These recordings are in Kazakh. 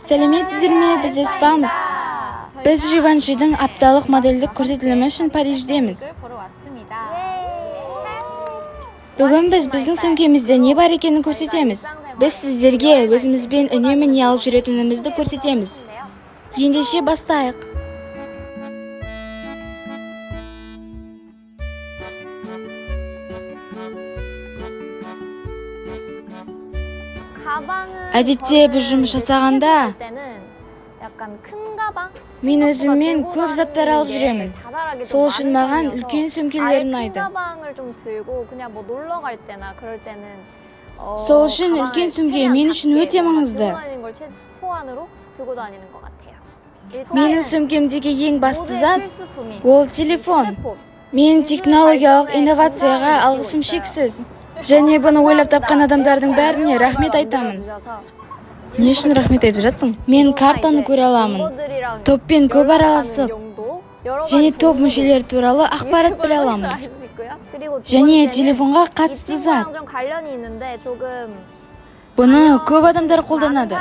Сәлеметсіздер ме? Біз Эспамыз. Біз Живаншидің апталық модельдік көрсетілімі үшін Париждеміз. Бүгін біз біздің сөмкемізде не бар екенін көрсетеміз. Біз сіздерге өзімізбен үнемі не алып жүретінімізді көрсетеміз. Ендеше бастайық. Әдетте біз жұмыс жасағанда мен өзіммен көп заттар алып жүремін. Сол үшін маған үлкен сөмкелер ұнайды. Сол үшін үлкен сөмке мен үшін өте маңызды. Менің сөмкемдегі ең басты зат ол телефон. Менің технологиялық инновацияға алғысым шексіз. Және бұны ойлап тапқан адамдардың бәріне рахмет айтамын. Не үшін рахмет айтып жатсың? Мен картаны көре аламын. Топпен көп араласып, және топ мүшелері туралы ақпарат біле аламын. Және телефонға қатысты зат. Бұны көп адамдар қолданады.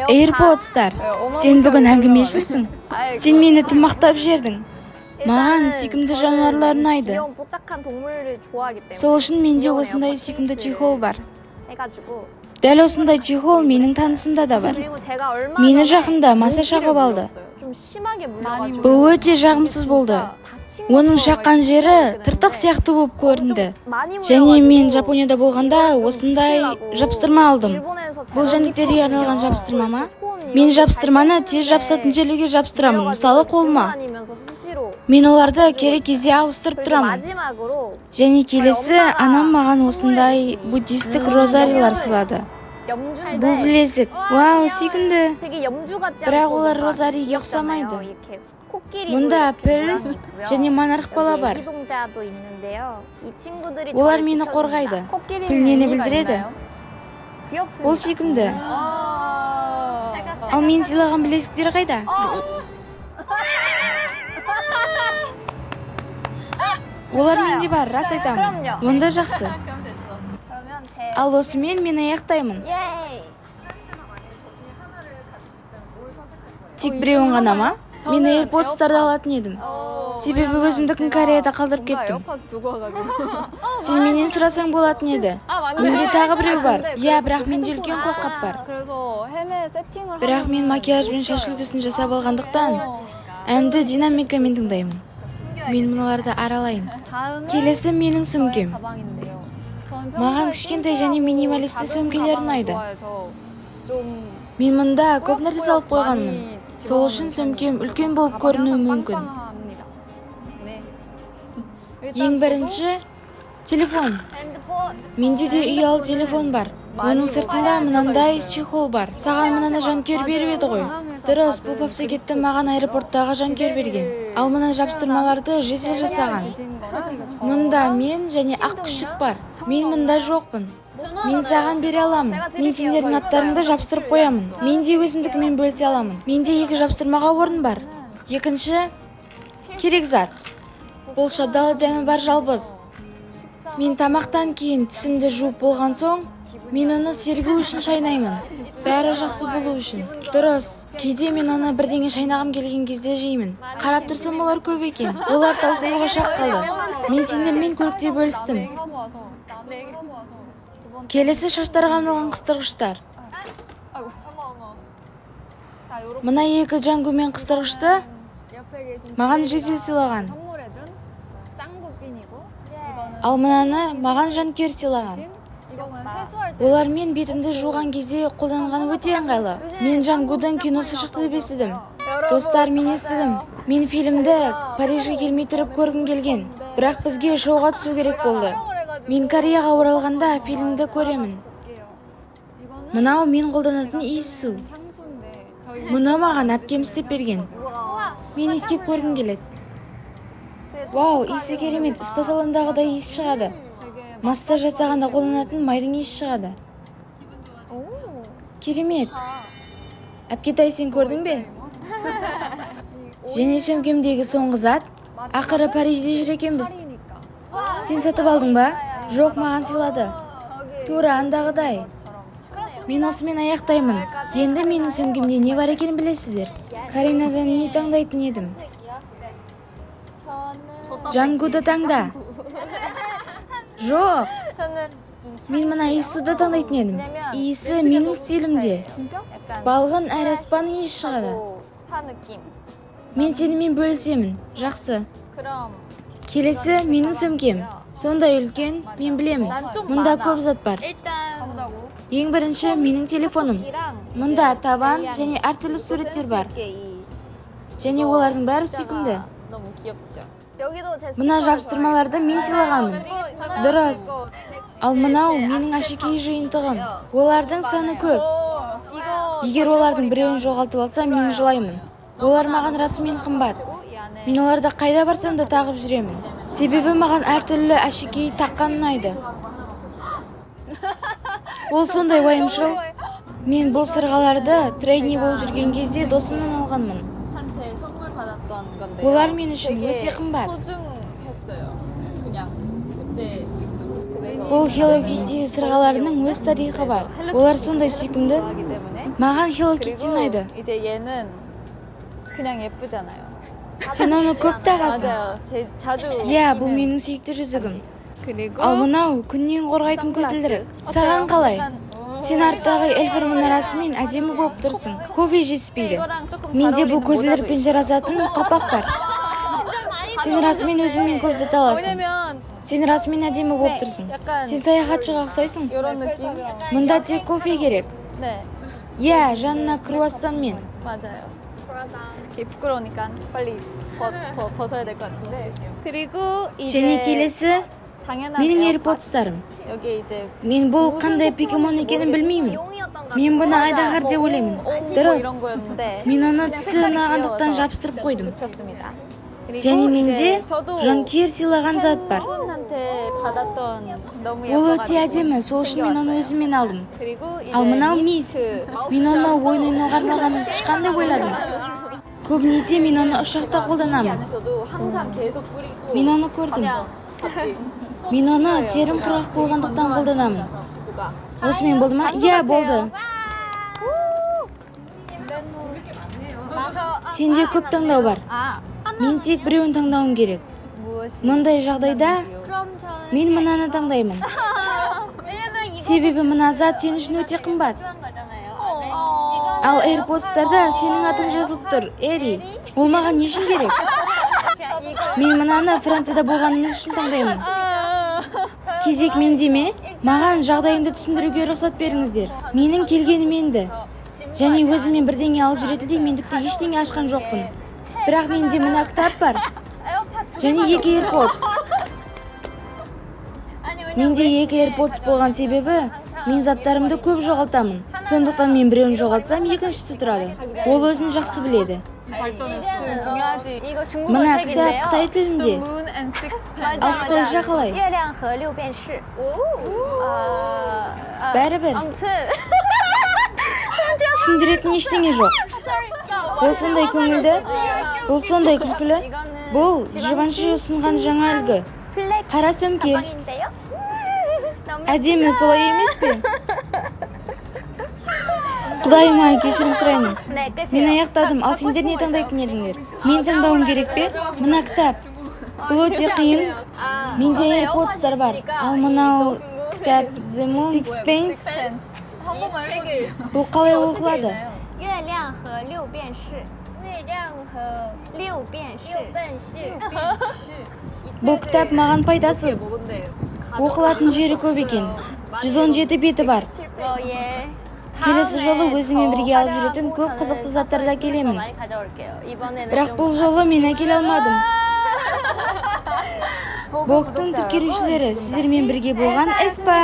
AirPods'тар. Сен бүгін әңгімешілсің. Сен мені тым мақтап жердің. Маған сүйкімді жануарлар ұнайды. Сол үшін менде осындай сүйкімді чехол бар. Дәл осындай чехол менің танысымда да бар. Мені жақында массаж шағып алды. Бұл өте жағымсыз болды. Оның шаққан жері тыртық сияқты болып көрінді. Және мен Жапонияда болғанда осындай жапсырма алдым. Бұл жәндіктерге арналған жапсырма ма? Мен жапсырманы тез жабысатын жерлерге жапсырамын, мысалы қолыма. Мен оларды керек кезде ауыстырып тұрамын. Және келесі анам маған осындай буддистік розарилар сыйлады. Бұл білезік. Вау, сүйкімді. Бірақ олар розариге ұқсамайды. Мұнда піл және монарх бала бар. Олар мені қорғайды. Піл нені білдіреді? Ол сүйкімді. Ал мен сыйлаған білезіктер қайда? Олар менде бар, рас айтамын. Онда жақсы. Ал осымен мен аяқтаймын. Тек біреуін ғана ма? Мен AirPods'тарды алатын едім. Себебі өзімдікін Кореяда қалдырып кеттім. Сен менен сұрасаң болатын еді. Менде тағы біреу бар. Иә, бірақ менде үлкен қолқап бар. Бірақ мен макияж бен шаш үлгісін жасап алғандықтан әнді динамикамен тыңдаймын. Мен мұналарды аралайын. Келесі менің сөмкем. Маған кішкентай және минималисті сөмкелер ұнайды. Мен мұнда көп нәрсе салып қойғанмын. Сол үшін сөмкем үлкен болып көрінуі мүмкін. Ең бірінші телефон. Менде де ұялы телефон бар. Оның сыртында мынандай чехол бар. Саған мынаны жанкүйер беріп еді ғой. Дұрыс, бұл папсекетті маған аэропорттағы жанкүйер берген. Ал мына жапсырмаларды Жизель жасаған. Мұнда мен және ақ күшік бар. Мен мұнда жоқпын. Мен саған бере аламын. Мен сендердің аттарыңды жапсырып қоямын. Мен де өзімдікімен бөлісе аламын. Менде 2 жапсырмаға орын бар. Екінші керек зат. Бұл шабдалы дәмі бар жалбыз. Мен тамақтан кейін тісімді жуып болған соң, мен оны сергу үшін шайнаймын. Бәрі жақсы болу үшін. Дұрыс, кейде мен оны бірдеңе шайнағым келген кезде жеймін. Қарап тұрсам олар көп екен. Олар таусылуға шақ қалды. Мен сендермен көлікте бөлістім. Келесі шаштарға арналған қыстырғыштар. Мына 2 Джангу мен қыстырғышты маған Жизель сыйлаған. Ал мынаны маған жанкүйер сыйлаған. Олар мен бетімді жуған кезде қолданған өте ыңғайлы. Мен Джангудан киносы шықты деп естідім. Достар, мен естідім. Мен фильмді Парижге келмей тұрып көргім келген. Бірақ бізге шоуға түсу керек болды. Мен Кореяға оралғанда фильмді көремін. Мынау мен қолданатын иіссу. Мұны маған әпкем істеп берген. Мен иіскеп көргім келеді. Вау, иісі керемет. Спа салонындағыдай иіс шығады. Массаж жасағанда қолданатын майдың иісі шығады. Керемет. Әпкетай, сен көрдің бе? Және сөмкемдегі соңғы зат. Ақыры Парижде жүр екенбіз. Сен сатып алдың ба? Жоқ, маған сыйлады. Тура андағыдай. Мен осымен аяқтаймын. Енді менің сөмкемде не бар екенін білесіздер. Каринадан не таңдайтын едім? Джангуды таңда. Жоқ. Мен мына Иисуды таңдайтын едім. Иисі менің стилімде. Балғын әрі аспанның иісі шығады. Мен сенімен бөлісемін. Жақсы. Келесі менің сөмкем. Сондай үлкен, мен білемін. Мұнда көп зат бар. Ең бірінші менің телефоным. Мұнда табан және әртүрлі суреттер бар. Және олардың бәрі сүйкімді. Мына жабыстырмаларды мен сыйлағанмын. Дұрыс. Ал мынау менің әшекей жиынтығым. Олардың саны көп. Егер олардың біреуін жоғалтып алсам, мен жылаймын. Олар маған расымен қымбат. Мен оларды қайда барсам да тағып жүремін. Себебі маған әртүрлі әшекей таққан ұнайды. Ол сондай уайымшыл. Мен бұл сырғаларды трейни болып жүрген кезде досымнан алғанмын. Олар мен үшін өте қымбат. Бұл Hello Kitty сырғаларының өз тарихы бар. Олар сондай сүйкімді. Маған Hello Kitty ұнайды. Сен оны көп тағасың. Иә, бұл менің сүйікті жүзігім. Ал мынау күннен қорғайтын көзілдірік. Саған қалай? Сен арттағы Эльфер мұнарасымен әдемі болып тұрсың. Кофе жетіспейді. Менде бұл көзілдірікпен жарасатын қапақ бар. Сен расымен өзіңмен көп зат аласың. Сен расымен әдемі болып тұрсың. Сен саяхатшыға ұқсайсың. Мұнда тек кофе керек. Иә, жанына круассанмен. Және келесі менің AirPods'тарым. Мен бұл қандай покемон екенін білмеймін. Мен бұны айдағар деп ойлаймын. Дұрыс. Мен оны түсі ұнағандықтан жабыстырып қойдым. Және менде жанкүйер сыйлаған зат бар. Ол өте әдемі, сол үшін мен оны өзіммен алдым. Ал мынау мис. Мен оны ойын ойнауға арналған тышқан деп ойладым. Көбінесе мен оны ұшақта қолданамын. Мен оны көрдім. Мен оны терім құрғақ болғандықтан қолданамын. Осымен болды ма? Иә, болды. Сенде көп таңдау бар. Мен тек біреуін таңдауым керек. Мұндай жағдайда мен мынаны таңдаймын. Себебі мына зат сен үшін өте қымбат. Ал AirPods'тарда сенің атың жазылып тұр, Эри. Ол маған не үшін керек? Мен мынаны Францияда болғанымыз үшін таңдаймын. Кезек менде ме? Маған жағдайымды түсіндіруге рұқсат беріңіздер. Менің келгенім енді. Және өзімен бірдеңе алып жүретіндей мендікті ештеңе ашқан жоқпын. Бірақ менде мына кітап бар. Және 2 AirPods. Менде 2 AirPods болған себебі мен заттарымды көп жоғалтамын. Сондықтан мен біреуін жоғалтсам, екіншісі тұрады. Ол өзін жақсы біледі. Мына кітап Қытай тілінде. Ал қытайша қалай? Бәрібір. Түсіндіретін ештеңе жоқ. Ол сондай көңілді, бұл сондай күлкілі. Бұл Живанши ұсынған жаңа үлгі. Қара сөмке. Әдемі, солай емес пе? Құдайыма кешірім сұраймын. Мен аяқтадым, ал сендер не таңдайтын едіңдер? Мен таңдауым керек пе? Мына кітап. Бұл өте қиын. Менде AirPods'тар бар. Ал мынау кітап The Moon Sixpence. Бұл қалай оқылады? Бұл кітап маған пайдасыз. Оқылатын жері көп екен. 117 беті бар. Келесі жолы өзімен бірге алып жүретін көп қызықты заттарды әкелемін. Бірақ бұл жолы мен әкеле алмадым. Боктың тіркелушілері сіздермен бірге болған Эспа.